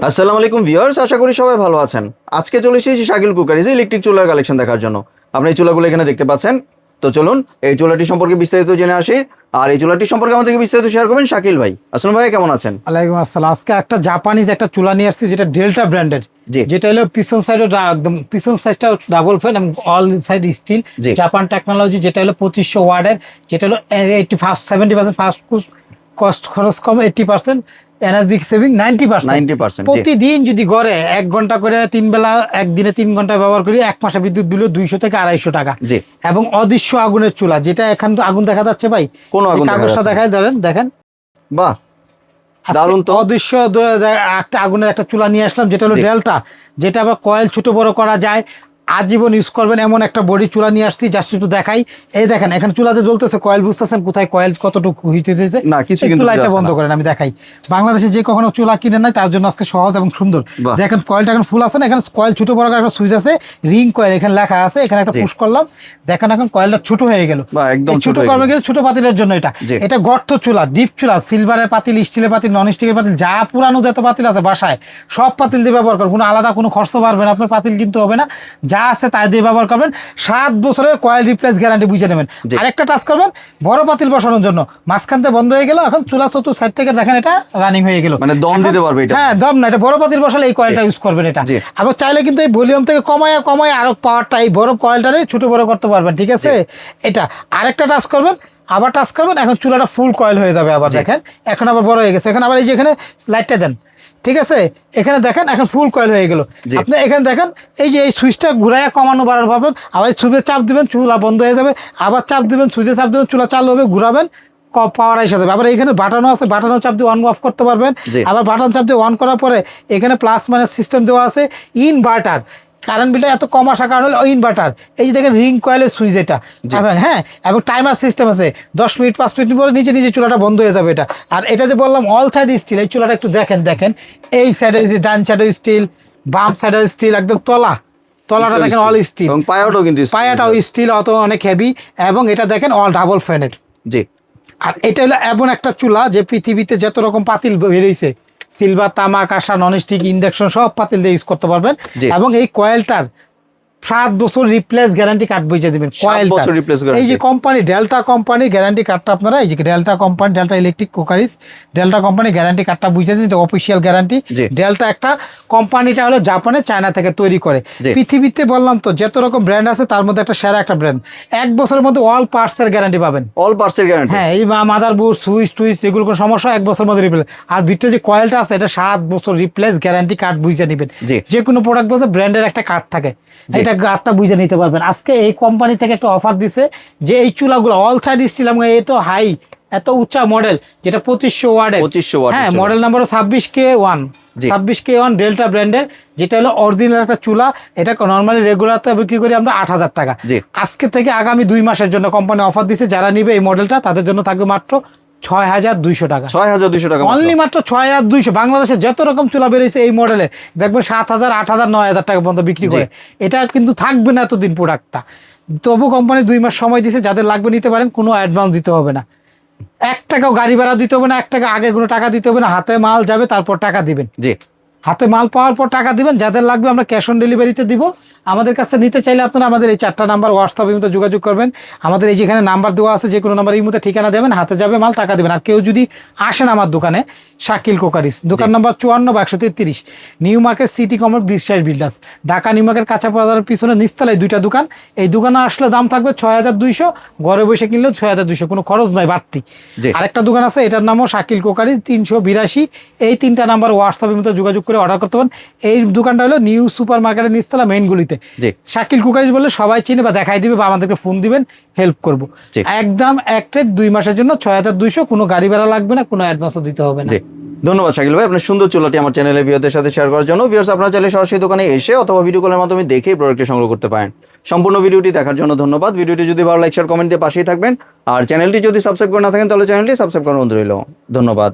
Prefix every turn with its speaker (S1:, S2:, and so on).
S1: আসসালামু আলাইকুম ভিউয়ার্স, আশা করি সবাই ভালো আছেন। আজকে চলে এসেছি শাকিল কুকারিজে ইলেকট্রিক চুলার কালেকশন দেখার জন্য। আপনি এই চুলাগুলো এখানে দেখতে পাচ্ছেন। তো চলুন এই চুলাটি সম্পর্কে বিস্তারিত জেনে আসি। আর এই চুলাটি সম্পর্কে আমাদেরকে বিস্তারিত শেয়ার করবেন শাকিল ভাই। আসসালামু ভাই, কেমন আছেন?
S2: ওয়ালাইকুম আসসালাম। আজকে একটা জাপানিজ একটা চুলা নিয়ে আসছি, যেটা ডেল্টা ব্র্যান্ডের,
S1: জি।
S2: যেটা হলো পিছন সাইডে একদম পিছন সাইডটা ডাবল ফ্যান এবং অল সাইড স্টিল,
S1: জি।
S2: জাপান টেকনোলজি, যেটা হলো 2500 ওয়াটের, যেটা হলো 70% ফাস্ট কস্ট খরচ কম, 80% এনার্জি সেভিং 90%।
S1: 90%, জি।
S2: প্রতিদিন যদি গড়ে 1 ঘন্টা করে 3 বেলা, একদিনে 3 ঘন্টা ব্যবহার করি, 1 মাসে বিদ্যুৎ বিল 200 থেকে 250 টাকা।
S1: জি।
S2: এবং অদৃশ্য আগুনের চুলা, যেটা এখন তো আগুন দেখা যাচ্ছে ভাই,
S1: কোনো আগুন দেখা
S2: কাগজটা
S1: যাচ্ছে না।
S2: দেখায় দেখেন।
S1: বাহ, দারুণ তো।
S2: অদৃশ্য একটা আগুনের একটা চুলা নিয়ে আসলাম, যেটা হলো
S1: জি।
S2: ডেল্টা, যেটা আবার কয়েল ছোট বড় করা যায়, আজীবন ইউজ করবেন এমন একটা বডি চুলা নিয়ে আসছি। জাস্ট একটু দেখাই, এই দেখেন এখানে চুলাতে জ্বলতেছে কয়েল, বুঝতেছেন কোথায় কয়েল কতটুকু হইতেছে
S1: না, কিছু
S2: এই
S1: কিন্তু
S2: চুলাটা
S1: বোঝা
S2: বন্ধ
S1: যাচ্ছে না।
S2: করেন, আমি দেখাই। বাংলাদেশে যে কখনো চুলা কিনে নাই তার জন্য আজকে সহজ এবং সুন্দর।
S1: বাহ।
S2: দেখেন কয়েলটা এখন ফুল আছে না, এখানে কয়েল ছোট বড় একটা সুইচ আছে, রিং কয়েল এখানে লেখা আছে, এখানে একটা
S1: জি।
S2: পুশ করলাম, দেখেন এখন কয়েলটা ছোট হয়ে গেল।
S1: বাহ, একদম
S2: এই
S1: ছোট
S2: ছোট
S1: হয়ে
S2: কর্মে
S1: গেল।
S2: গেলে ছোট পাতিলের জন্য এটা।
S1: জি।
S2: এটা গর্ত চুলা, ডিপ চুলা, সিলভারের পাতিল, স্টিলের পাতিল, নন স্টিলের পাতিল, যা পুরানো যত পাতিল আছে বাসায় সব পাতিল দিয়ে ব্যবহার করবেন। কোনো আলাদা কোনো খরচ বাড়বে না, আপনার পাতিল কিনতে হবে না, যা আছে তাই দিয়ে ব্যবহার করবেন। 7 বছরের কয়েল রিপ্লেস গ্যারান্টি বুঝে নেবেন।
S1: জি।
S2: আরেকটা টাচ করবেন, বড় পাতিল বসানোর জন্য, মাঝখানতে বন্ধ হয়ে গেল, এখন চুলা চতুর সাইড থেকে দেখেন এটা রানিং হয়ে গেল।
S1: মানে দম দিতে পারবে এটা।
S2: হ্যাঁ, দম না, এটা বড় পাতিল বসালে এই কয়েলটা ইউজ করবেন এটা।
S1: জি।
S2: আবার চাইলে কিন্তু এই ভলিউম থেকে কমায় আরো পাওয়ারটা এই বড় কয়েলটারে ছোট বড় করতে পারবেন, ঠিক আছে। এটা আরেকটা টাচ করবেন, আবার টাচ করবেন, এখন চুলাটা ফুল কয়েল হয়ে যাবে। আবার দেখেন এখন আবার বড় হয়ে গেছে, এখন আবার এই যে এখানে লাইটটা দেন, ঠিক আছে, এখানে দেখেন এখন ফুল কয়েল হয়ে গেল।
S1: জি।
S2: আপনি এখানে দেখেন এই যে এই সুইচটা ঘুরাইয়া কমানো বাড়ানো পাবেন, আবার এই সুইচে চাপ দিবেন, চুলা বন্ধ হয়ে যাবে, আবার চাপ দিবেন, সুইচে চাপ দিবেন, চুলা চালু হবে, ঘুরাবেন, পাওয়ার এসে যাবে। আবার এখানে বাটনও আছে, বাটনও চাপ দিয়ে অন অফ করতে পারবেন।
S1: জি।
S2: আবার বাটন চাপ দিয়ে অন করার পরে এখানে প্লাস মাইনাস সিস্টেম দেওয়া আছে, ইনভার্টার, কারেন্ট বিলটা এত কম আসার কারণ হলো ইনভার্টার। এই যে দেখেন রিং কয়েলের সুইচ এটা, এবং হ্যাঁ, এবং টাইমার সিস্টেম আছে, 10 মিনিট 5 মিনিট পরে নিজে নিজে চুলাটা বন্ধ হয়ে যাবে এটা। আর এটা যে বললাম অল সাইড স্টিল, এই চুলাটা একটু দেখেন এই সাইডে ডান সাইডে স্টিল, বাম সাইডে স্টিল, একদম তলাটা দেখেন অল স্টিল,
S1: এবং পায়াটাও কিন্তু steel।
S2: পায়াটাও স্টিল, অত অনেক হেভি, এবং এটা দেখেন অল ডাবল ফ্যানের।
S1: জি।
S2: আর এটা হলো এমন একটা চুলা যে পৃথিবীতে যত রকম পাতিল বেরিয়েছে, সিলভার, তামা, কাঁসা, ননস্টিক, ইন্ডাকশন, সব পাতিল দিয়ে ইউজ করতে পারবেন।
S1: জি।
S2: এবং এই কয়েলটার 7 বছর রিপ্লেস গ্যারান্টি কার্ড বুঝে দিবেন।
S1: 7 বছর replace guarantee।
S2: এই যে কোম্পানি ডেল্টা কোম্পানি গ্যারান্টি কার্ডটা আপনারা, এই যে delta company, delta electric cookeries, delta company guarantee কার্ডটা বুঝে দিন, এটা অফিসিয়াল গ্যারান্টি।
S1: জি।
S2: ডেল্টা একটা কোম্পানিটা হলো জাপানে, চায়না থেকে তৈরি করে।
S1: জি।
S2: পৃথিবীতে বললাম তো যত রকম ব্র্যান্ড আছে তার মধ্যে একটা সেরা একটা ব্র্যান্ড। 1 বছরের মধ্যে অল পার্টসের গ্যারান্টি পাবেন।
S1: অল পার্টসের গ্যারান্টি।
S2: হ্যাঁ, এই মাদারবোর্ড, সুইচ টুইচ, এগুলো কোনো সমস্যা 1 বছরের মধ্যে রিপ্লেস। আর ভিতরে যে কয়েলটা আছে এটা 7 বছর রিপ্লেস গ্যারান্টি কার্ড বুঝে নেবেন।
S1: জি।
S2: যে কোনো প্রোডাক্ট বলতে ব্র্যান্ডের একটা কার্ড থাকে, এটা কার্ডটা বুঝে নিতে পারবেন। আজকে এই কোম্পানি থেকে একটা অফার দিছে যে এই চুলাগুলো অল সাইড স্টিল, এবং এত হাই, এত উচ্চা মডেল, যেটা 2500 ওয়াটের।
S1: 2500 ওয়াটের
S2: হ্যাঁ,
S1: চুলা।
S2: মডেল নাম্বার 26K1,
S1: জি।
S2: 26K1 ডেল্টা ব্র্যান্ডের, যেটা হলো অরিজিনাল একটা চুলা। এটা নর্মালি রেগুলারতে বিক্রি করি আমরা 8000 টাকা।
S1: জি।
S2: আজকে থেকে আগামী 2 মাসের জন্য কোম্পানি অফার দিচ্ছে, যারা নিবে এই মডেলটা তাদের জন্য থাকবে মাত্র 6200 টাকা।
S1: 6200 টাকা
S2: অনলি মাত্র 6200। বাংলাদেশে যত রকম চুলা বেরিয়েছে এই মডেলে দেখবেন 7000, 8000, 9000 টাকা পর্যন্ত বিক্রি করে। এটা কিন্তু থাকবে না এতদিন প্রোডাক্টটা। তবু কোম্পানি 2 মাস সময় দিছে, যাদের লাগবে নিতে পারেন, কোনো অ্যাডভান্স দিতে হবে না, 1 টাকাও গাড়ি ভাড়া দিতে হবে না, 1 টাকা আগে কোনো টাকা দিতে হবে না, হাতে মাল যাবে তারপর টাকা দিবেন।
S1: জি।
S2: হাতে মাল পাওয়ার পর টাকা দিবেন। যাদের লাগবে আমরা ক্যাশ অন ডেলিভারিতে দিব। আমাদের কাছে নিতে চাইলে আপনারা আমাদের এই 4টা নাম্বার হোয়াটসঅ্যাপ ইমোতে যোগাযোগ করবেন। আমাদের এই যেখানে নাম্বার দেওয়া আছে, যে কোনো নাম্বার ইমোতে ঠিকানা দেবেন, হাতে যাবে মাল, টাকা দিবেন। আর কেউ যদি আসেন আমার দোকানে, শাকিল কুকারিজ, দোকান number 54/133, new market, city complex, বিশ্বাস বিল্ডার্স, ঢাকা নিউ মার্কেট কাঁচা বাজারের পিছনে নিচতলায় 2টা দোকান। এই দোকানে আসলে দাম থাকবে 6200, ঘরে বসে কিনলেও 6200, কোনো খরচ নাই বাড়তি।
S1: জি।
S2: আরেকটা দোকান আছে, এটার নামও শাকিল কুকারিজ, 382। এই 3টা নাম্বার হোয়াটসঅ্যাপের মধ্যে যোগাযোগ করে অর্ডার করতে পারেন। এই দোকানটা হলো নিউ সুপার মার্কেটের নিচতলা মেইন গুলিতে।
S1: জি।
S2: শাকিল কুকারিজ বললে সবাই চিনে বা দেখাই দিবে, বা আমাদেরকে ফোন দিবেন, হেল্প করব।
S1: জি।
S2: একদম এক রেট 2 মাসের জন্য 6200, কোনো গাড়ি ভাড়া লাগবে না, কোনো অ্যাডভান্সও দিতে হবে না।
S1: জি। ধন্যবাদ শাকিল ভাই, আপনার সুন্দর চুলাটি আমার চ্যানেলে ভিউয়ারদের সাথে শেয়ার করার জন্য। ভিউয়ার্স, আপনারা চাইলে সরাসরি দোকানে এসে অথবা ভিডিও কলের মাধ্যমে দেখেই প্রোডাক্টটি সংগ্রহ করতে পারেন। সম্পূর্ণ ভিডিওটি দেখার জন্য ধন্যবাদ। ভিডিওটি যদি ভালো লাইক, শেয়ার, কমেন্ট দিয়ে পাশেই থাকবেন। আর চ্যানেলটি যদি সাবস্ক্রাইব করে না থাকেন তাহলে চ্যানেলটি সাবস্ক্রাইব করার অনুরোধ রইল। ধন্যবাদ।